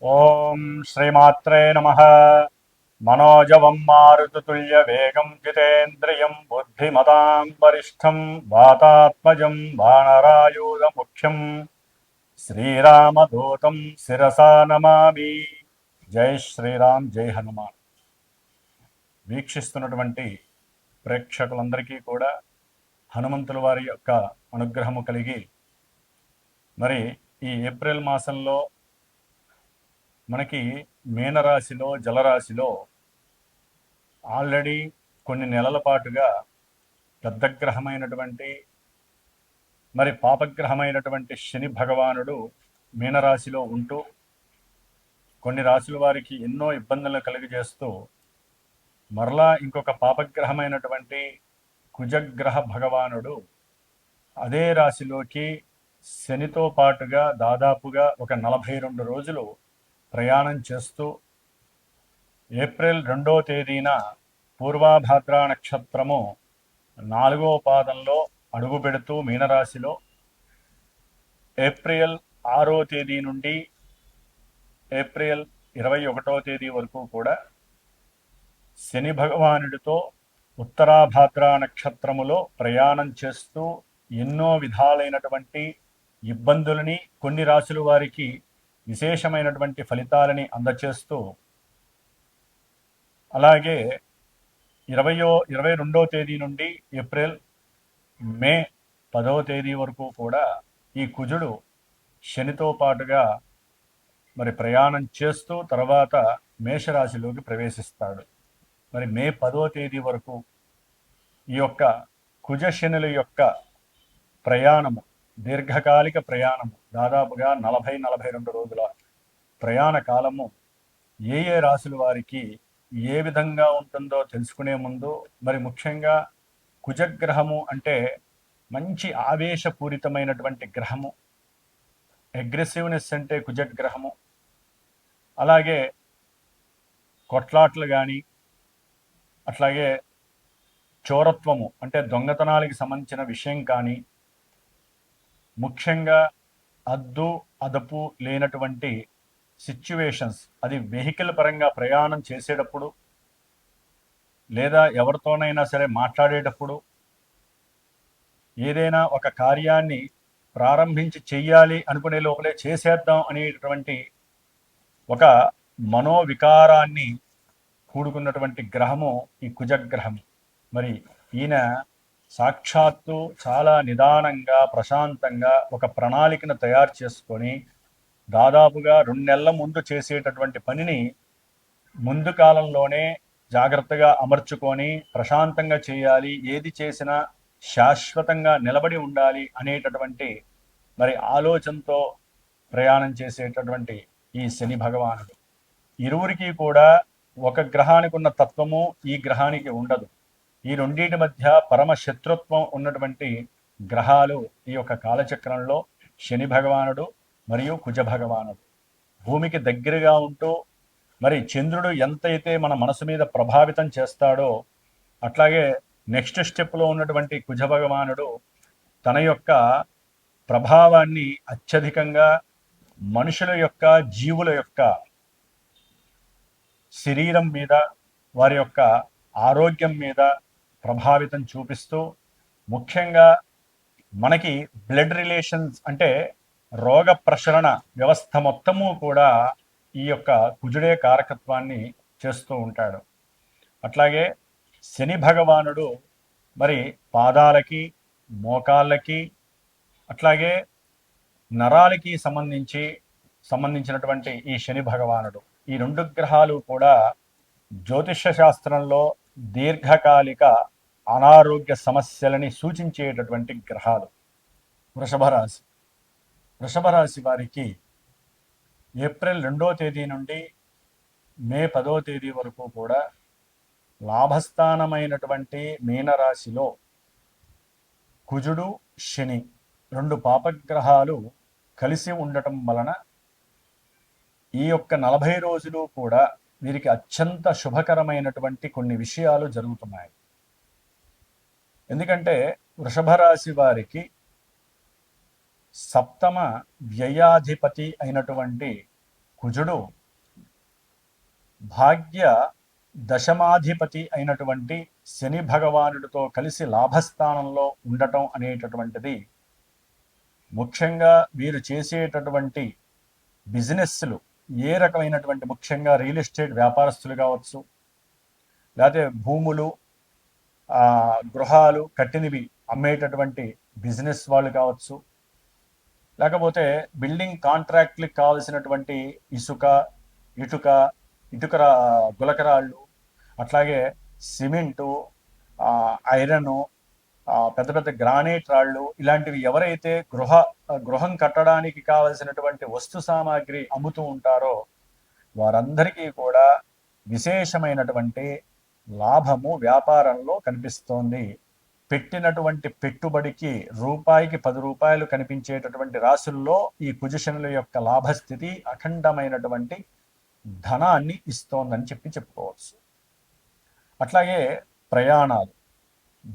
ఓం శ్రీమాత్రే నమః. మనోజవం మారుతతుల్యవేగం జితేంద్రియం బుద్ధిమతాం వరిష్టం వాతాత్మజం వానరాయూధముఖ్యం శ్రీరామదూతం శిరసా నమామి. జై శ్రీరామ్, జై హనుమాన్. వీక్షిస్తున్నటువంటి ప్రేక్షకులందరికీ కూడా హనుమంతుల వారి యొక్క అనుగ్రహము కలిగి, మరి ఈ ఏప్రిల్ మాసంలో మనకి మీనరాశిలో జలరాశిలో ఆల్రెడీ కొన్ని నెలల పాటుగా పెద్ద గ్రహమైనటువంటి మరి పాపగ్రహమైనటువంటి శని భగవానుడు మీనరాశిలో ఉంటూ కొన్ని రాశుల వారికి ఎన్నో ఇబ్బందులను కలిగజేస్తూ, మరలా ఇంకొక పాపగ్రహమైనటువంటి కుజగ్రహ భగవానుడు అదే రాశిలోకి శనితో పాటుగా దాదాపుగా ఒక 42 రోజులు ప్రయాణం చేస్తూ ఏప్రిల్ 2వ తేదీన పూర్వాభాద్ర నక్షత్రము 4వ పాదంలో అడుగు పెడుతూ మీనరాశిలో ఏప్రిల్ 6వ తేదీ నుండి ఏప్రిల్ 21వ తేదీ వరకు కూడా శని భగవానుడితో ఉత్తరాభాద్ర నక్షత్రములో ప్రయాణం చేస్తూ ఎన్నో విధాలైనటువంటి ఇబ్బందులని, కొన్ని రాశుల వారికి విశేషమైనటువంటి ఫలితాలని అందచేస్తూ, అలాగే 22వ తేదీ నుండి ఏప్రిల్ మే 10వ తేదీ వరకు కూడా ఈ కుజుడు శనితో పాటుగా మరి ప్రయాణం చేస్తూ తర్వాత మేషరాశిలోకి ప్రవేశిస్తాడు. మరి మే 10వ తేదీ వరకు ఈ యొక్క కుజ శనుల యొక్క ప్రయాణము, దీర్ఘకాలిక ప్రయాణము, దాదాపుగా 40-42 రోజుల ప్రయాణ కాలము ఏ ఏ రాశుల వారికి ఏ విధంగా ఉంటుందో తెలుసుకునే ముందు, మరి ముఖ్యంగా కుజగ్రహము అంటే మంచి ఆవేశపూరితమైనటువంటి గ్రహము, అగ్రెసివ్నెస్ అంటే కుజగ్రహము. అలాగే కొట్లాట్లు కానీ, అట్లాగే చోరత్వము అంటే దొంగతనాలకి సంబంధించిన విషయం కానీ, ముఖ్యంగా అద్దు అదుపు లేనటువంటి సిచ్యువేషన్స్, అది వెహికల్ పరంగా ప్రయాణం చేసేటప్పుడు లేదా ఎవరితోనైనా సరే మాట్లాడేటప్పుడు, ఏదైనా ఒక కార్యాన్ని ప్రారంభించి చెయ్యాలి అనుకునే లోపలే చేసేద్దాం అనేటువంటి ఒక మనోవికారాన్ని కూడుకున్నటువంటి గ్రహము ఈ కుజగ్రహము. మరి ఈయన సాక్షాత్తు చాలా నిదానంగా ప్రశాంతంగా ఒక ప్రణాళికను తయారు చేసుకొని దాదాపుగా 2 నెలల ముందు చేసేటటువంటి పనిని ముందు కాలంలోనే జాగ్రత్తగా అమర్చుకొని ప్రశాంతంగా చేయాలి, ఏది చేసినా శాశ్వతంగా నిలబడి ఉండాలి అనేటటువంటి మరి ఆలోచనతో ప్రయాణం చేసేటటువంటి ఈ శని భగవానుడు. ఇరువురికి కూడా ఒక గ్రహానికి ఉన్న తత్వము ఈ గ్రహానికి ఉండదు. ఈ రెండింటి మధ్య పరమ శత్రుత్వం ఉన్నటువంటి గ్రహాలు ఈ యొక్క కాలచక్రంలో శని భగవానుడు మరియు కుజ భగవానుడు. భూమికి దగ్గరగా ఉంటూ మరి చంద్రుడు ఎంతైతే మన మనసు మీద ప్రభావితం చేస్తాడో, అట్లాగే నెక్స్ట్ స్టెప్లో ఉన్నటువంటి కుజ భగవానుడు తన యొక్క ప్రభావాన్ని అత్యధికంగా మనుషుల యొక్క, జీవుల యొక్క శరీరం మీద, వారి యొక్క ఆరోగ్యం మీద ప్రభావితం చూపిస్తూ, ముఖ్యంగా మనకి బ్లడ్ రిలేషన్స్ అంటే రోగ ప్రసరణ వ్యవస్థ మొత్తము కూడా ఈ యొక్క కుజుడే కారకత్వాన్ని చేస్తూ ఉంటాడు. అట్లాగే శని భగవానుడు మరి పాదాలకి, మోకాళ్ళకి, అట్లాగే నరాలకి సంబంధించినటువంటి ఈ శని భగవానుడు, ఈ 2 గ్రహాలు కూడా జ్యోతిష శాస్త్రంలో దీర్ఘకాలిక అనారోగ్య సమస్యలని సూచించేటటువంటి గ్రహాలు. వృషభ రాశి వారికి ఏప్రిల్ 2వ తేదీ నుండి మే 10వ తేదీ వరకు కూడా లాభస్థానమైనటువంటి మీనరాశిలో కుజుడు శని 2 పాపగ్రహాలు కలిసి ఉండటం వలన ఈ యొక్క 40 రోజులు కూడా వీరికి అత్యంత శుభకరమైనటువంటి కొన్ని విషయాలు జరుగుతున్నాయి. ఎందుకంటే వృషభ రాశి వారికి సప్తమ వ్యయాధిపతి అయినటువంటి కుజుడు భాగ్య దశమాధిపతి అయినటువంటి శని భగవానుడితో కలిసి లాభస్థానంలో ఉండటం అనేటటువంటిది ముఖ్యంగా వీరు చేసేటటువంటి బిజినెస్లు ఏ రకమైనటువంటి, ముఖ్యంగా రియల్ ఎస్టేట్ వ్యాపారస్తులు కావచ్చు, లేకపోతే భూములు గృహాలు కట్టినవి అమ్మేటటువంటి బిజినెస్ వాళ్ళు కావచ్చు, లేకపోతే బిల్డింగ్ కాంట్రాక్ట్లకు కావలసినటువంటి ఇటుక గులకరాళ్ళు, అట్లాగే సిమెంటు, ఐరను, పెద్ద పెద్ద గ్రానైట్ రాళ్ళు, ఇలాంటివి ఎవరైతే గృహం కట్టడానికి కావలసినటువంటి వస్తు సామాగ్రి అమ్ముతూ ఉంటారో వారందరికీ కూడా విశేషమైనటువంటి లాభము వ్యాపారంలో కనిపిస్తోంది. పెట్టినటువంటి పెట్టుబడికి రూపాయికి 10 రూపాయలు కనిపించేటటువంటి రాశుల్లో ఈ కుజశనుల యొక్క లాభస్థితి అఖండమైనటువంటి ధనాన్ని ఇస్తోందని చెప్పుకోవచ్చు. అట్లాగే ప్రయాణాలు,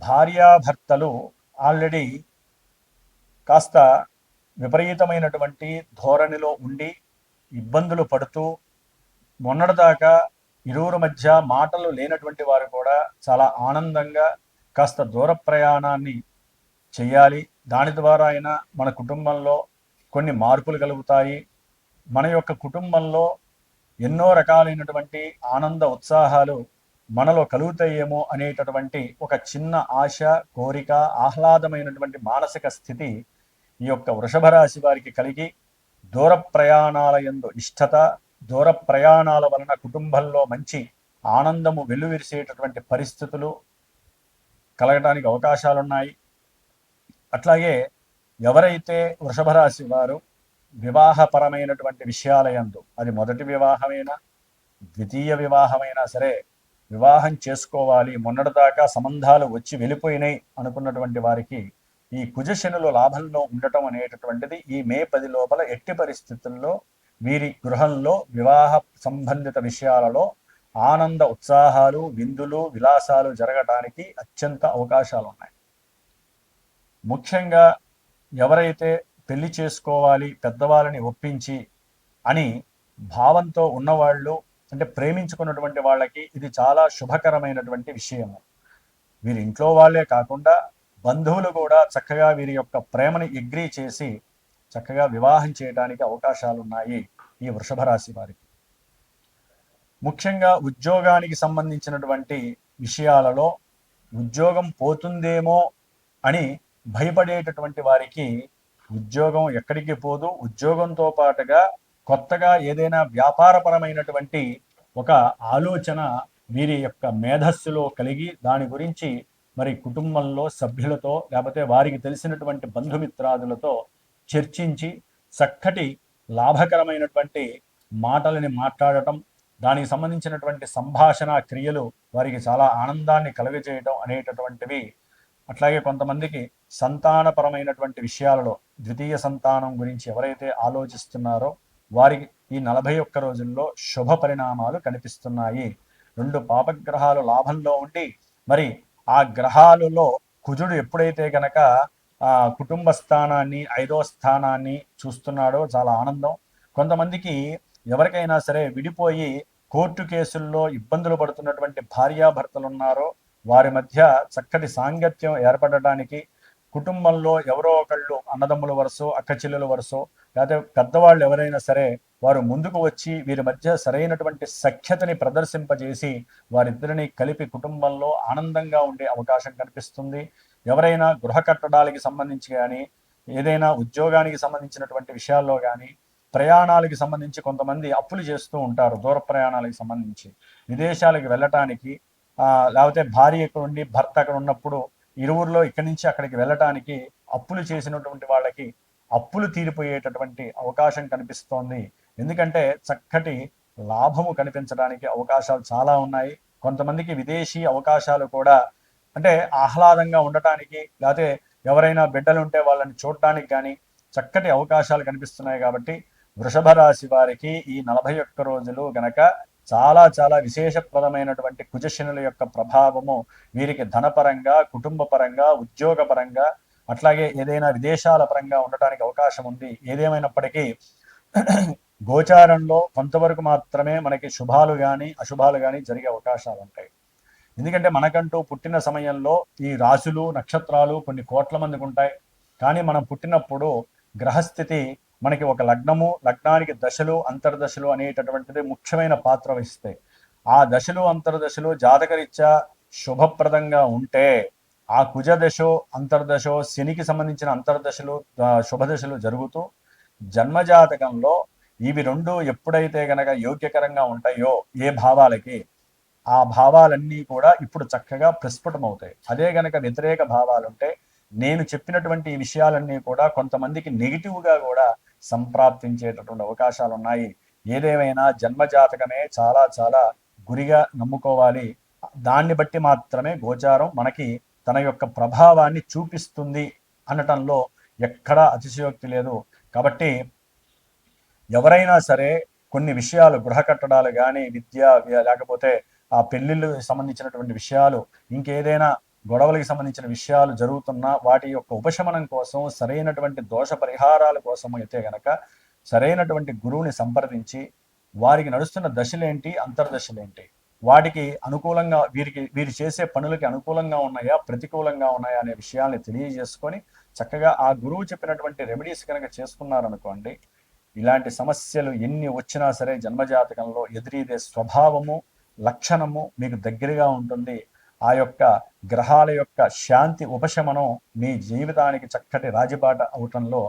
భార్యాభర్తలు ఆల్రెడీ కాస్త విపరీతమైనటువంటి ధోరణిలో ఉండి ఇబ్బందులు పడుతూ మొన్నటిదాకా ఇరువురు మధ్య మాటలు లేనటువంటి వారు కూడా చాలా ఆనందంగా కాస్త దూర ప్రయాణాన్ని చేయాలి. దాని ద్వారా అయినా మన కుటుంబంలో కొన్ని మార్పులు కలుగుతాయి. మన యొక్క కుటుంబంలో ఎన్నో రకాలైనటువంటి ఆనంద ఉత్సాహాలు మనలో కలుగుతాయేమో అనేటటువంటి ఒక చిన్న ఆశ, కోరిక, ఆహ్లాదమైనటువంటి మానసిక స్థితి ఈ యొక్క వృషభ రాశి వారికి కలిగి దూర ప్రయాణాల యందు ఇష్టత, దూర ప్రయాణాల వలన కుటుంబంలో మంచి ఆనందము వెల్లువిరిసేటటువంటి పరిస్థితులు కలగడానికి అవకాశాలున్నాయి. అట్లాగే ఎవరైతే వృషభ రాశి వారు వివాహపరమైనటువంటి విషయాల యందు, అది మొదటి వివాహమైనా ద్వితీయ వివాహమైనా సరే, వివాహం చేసుకోవాలి, మొన్నటిదాకా సంబంధాలు వచ్చి వెళ్ళిపోయినాయి అనుకున్నటువంటి వారికి ఈ కుజశనులు లాభంలో ఉండటం అనేటటువంటిది ఈ మే 10 లోపల ఎట్టి పరిస్థితుల్లో వీరి గృహంలో వివాహ సంబంధిత విషయాలలో ఆనంద ఉత్సాహాలు, విందులు, విలాసాలు జరగడానికి అత్యంత అవకాశాలు ఉన్నాయి. ముఖ్యంగా ఎవరైతే పెళ్లి చేసుకోవాలి పెద్దవాళ్ళని ఒప్పించి అని భావంతో ఉన్నవాళ్ళు, అంటే ప్రేమించుకున్నటువంటి వాళ్ళకి ఇది చాలా శుభకరమైనటువంటి విషయము. వీరి ఇంట్లో వాళ్ళే కాకుండా బంధువులు కూడా చక్కగా వీరి యొక్క ప్రేమని అగ్రీ చేసి చక్కగా వివాహం చేయడానికి అవకాశాలు ఉన్నాయి ఈ వృషభ రాశి వారికి. ముఖ్యంగా ఉద్యోగానికి సంబంధించినటువంటి విషయాలలో ఉద్యోగం పోతుందేమో అని భయపడేటటువంటి వారికి ఉద్యోగం ఎక్కడికి పోదు. ఉద్యోగంతో పాటుగా కొత్తగా ఏదైనా వ్యాపారపరమైనటువంటి ఒక ఆలోచన వీరి యొక్క మేధస్సులో కలిగి దాని గురించి మరి కుటుంబంలో సభ్యులతో లేకపోతే వారికి తెలిసినటువంటి బంధుమిత్రాదులతో చర్చించి చక్కటి లాభకరమైనటువంటి మాటలని మాట్లాడటం, దానికి సంబంధించినటువంటి సంభాషణ క్రియలు వారికి చాలా ఆనందాన్ని కలుగజేయడం అనేటటువంటివి. అట్లాగే కొంతమందికి సంతానపరమైనటువంటి విషయాలలో ద్వితీయ సంతానం గురించి ఎవరైతే ఆలోచిస్తున్నారో వారికి ఈ 41 రోజుల్లో శుభ పరిణామాలు కనిపిస్తున్నాయి. 2 పాపగ్రహాలు లాభంలో ఉండి మరి ఆ గ్రహాలలో కుజుడు ఎప్పుడైతే గనక కుటుంబ స్థానాన్ని 5వ స్థానాన్ని చూస్తున్నాడో చాలా ఆనందం. కొంతమందికి ఎవరికైనా సరే విడిపోయి కోర్టు కేసుల్లో ఇబ్బందులు పడుతున్నటువంటి భార్యాభర్తలు ఉన్నారో వారి మధ్య చక్కటి సాంగత్యం ఏర్పడటానికి, కుటుంబంలో ఎవరో ఒకళ్ళు అన్నదమ్ముల వరుసో అక్క చెల్లెల వరుసో లేకపోతే పెద్దవాళ్ళు ఎవరైనా సరే వారు ముందుకు వచ్చి వీరి మధ్య సరైనటువంటి సఖ్యతని ప్రదర్శింపజేసి వారిద్దరిని కలిపి కుటుంబంలో ఆనందంగా ఉండే అవకాశం కనిపిస్తుంది. ఎవరైనా గృహ కట్టడాలకి సంబంధించి కానీ, ఏదైనా ఉద్యోగానికి సంబంధించినటువంటి విషయాల్లో కానీ, ప్రయాణాలకు సంబంధించి కొంతమంది అప్పులు చేస్తూ ఉంటారు. దూర ప్రయాణాలకు సంబంధించి విదేశాలకు వెళ్ళటానికి, లేకపోతే భార్య ఇక్కడ ఉండి భర్త అక్కడ ఉన్నప్పుడు ఇరువురిలో ఇక్కడి నుంచి అక్కడికి వెళ్ళటానికి అప్పులు చేసినటువంటి వాళ్ళకి అప్పులు తీరిపోయేటటువంటి అవకాశం కనిపిస్తోంది. ఎందుకంటే చక్కటి లాభము కనిపించడానికి అవకాశాలు చాలా ఉన్నాయి. కొంతమందికి విదేశీ అవకాశాలు కూడా, అంటే ఆహ్లాదంగా ఉండటానికి, లేకపోతే ఎవరైనా బిడ్డలు ఉంటే వాళ్ళని చూడటానికి కానీ చక్కటి అవకాశాలు కనిపిస్తున్నాయి. కాబట్టి వృషభ రాశి వారికి ఈ 41 రోజులు గనక చాలా చాలా విశేషప్రదమైనటువంటి కుజశనుల యొక్క ప్రభావము వీరికి ధనపరంగా, కుటుంబ పరంగా, ఉద్యోగ పరంగా, అట్లాగే ఏదైనా విదేశాల పరంగా ఉండటానికి అవకాశం ఉంది. ఏదేమైనప్పటికీ గోచారంలో కొంతవరకు మాత్రమే మనకి శుభాలు కానీ అశుభాలు కానీ జరిగే అవకాశాలు ఉంటాయి. ఎందుకంటే మనకంటూ పుట్టిన సమయంలో ఈ రాశులు నక్షత్రాలు కొన్ని కోట్ల మందికి ఉంటాయి. కానీ మనం పుట్టినప్పుడు గ్రహస్థితి మనకి ఒక లగ్నము, లగ్నానికి దశలు అంతర్దశలు అనేటటువంటిది ముఖ్యమైన పాత్ర వహిస్తాయి. ఆ దశలు అంతర్దశలు జాతకరీత్యా శుభప్రదంగా ఉంటే ఆ కుజ దశో అంతర్దశో శనికి సంబంధించిన అంతర్దశలు శుభదశలు జరుగుతూ జన్మజాతకంలో ఇవి రెండు ఎప్పుడైతే గనక యోగ్యకరంగా ఉంటాయో ఏ భావాలకి, ఆ భావాలన్నీ కూడా ఇప్పుడు చక్కగా ప్రస్ఫుటమవుతాయి. అదే గనక వ్యతిరేక భావాలుంటే నేను చెప్పినటువంటి ఈ విషయాలన్నీ కూడా కొంతమందికి నెగిటివ్గా కూడా సంప్రాప్తించేటటువంటి అవకాశాలు ఉన్నాయి. ఏదేమైనా జన్మజాతకమే చాలా చాలా గురిగా నమ్ముకోవాలి. దాన్ని బట్టి మాత్రమే గోచారం మనకి తన యొక్క ప్రభావాన్ని చూపిస్తుంది అనటంలో ఎక్కడా అతిశయోక్తి లేదు. కాబట్టి ఎవరైనా సరే కొన్ని విషయాలు, గృహ కట్టడాలు కానీ, విద్య లేకపోతే ఆ పెళ్లిళ్ళకి సంబంధించినటువంటి విషయాలు, ఇంకేదైనా గొడవలకి సంబంధించిన విషయాలు జరుగుతున్నా వాటి యొక్క ఉపశమనం కోసం సరైనటువంటి దోష పరిహారాల కోసం అయితే గనక సరైనటువంటి గురువుని సంప్రదించి వారికి నడుస్తున్న దశలేంటి, అంతర్దశలేంటి, వాటికి అనుకూలంగా వీరు చేసే పనులకి అనుకూలంగా ఉన్నాయా, ప్రతికూలంగా ఉన్నాయా అనే విషయాల్ని తెలియజేసుకొని చక్కగా ఆ గురువు చెప్పినటువంటి రెమెడీస్ కనుక చేసుకున్నారనుకోండి, ఇలాంటి సమస్యలు ఎన్ని వచ్చినా సరే జన్మజాతకంలో ఎదురీదే స్వభావము, లక్షణము మీకు దగ్గరగా ఉంటుంది. ఆ యొక్క గ్రహాల యొక్క శాంతి ఉపశమనం మీ జీవితానికి చక్కటి రాజబాట అవటంలో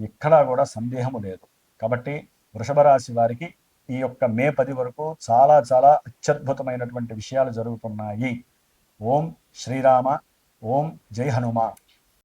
ఎక్కడా కూడా సందేహము లేదు. కాబట్టి వృషభ రాశి వారికి ఈ యొక్క మే 10 వరకు చాలా చాలా అత్యద్భుతమైనటువంటి విషయాలు జరుగుతున్నాయి. ఓం శ్రీరామ, ఓం జై హనుమ.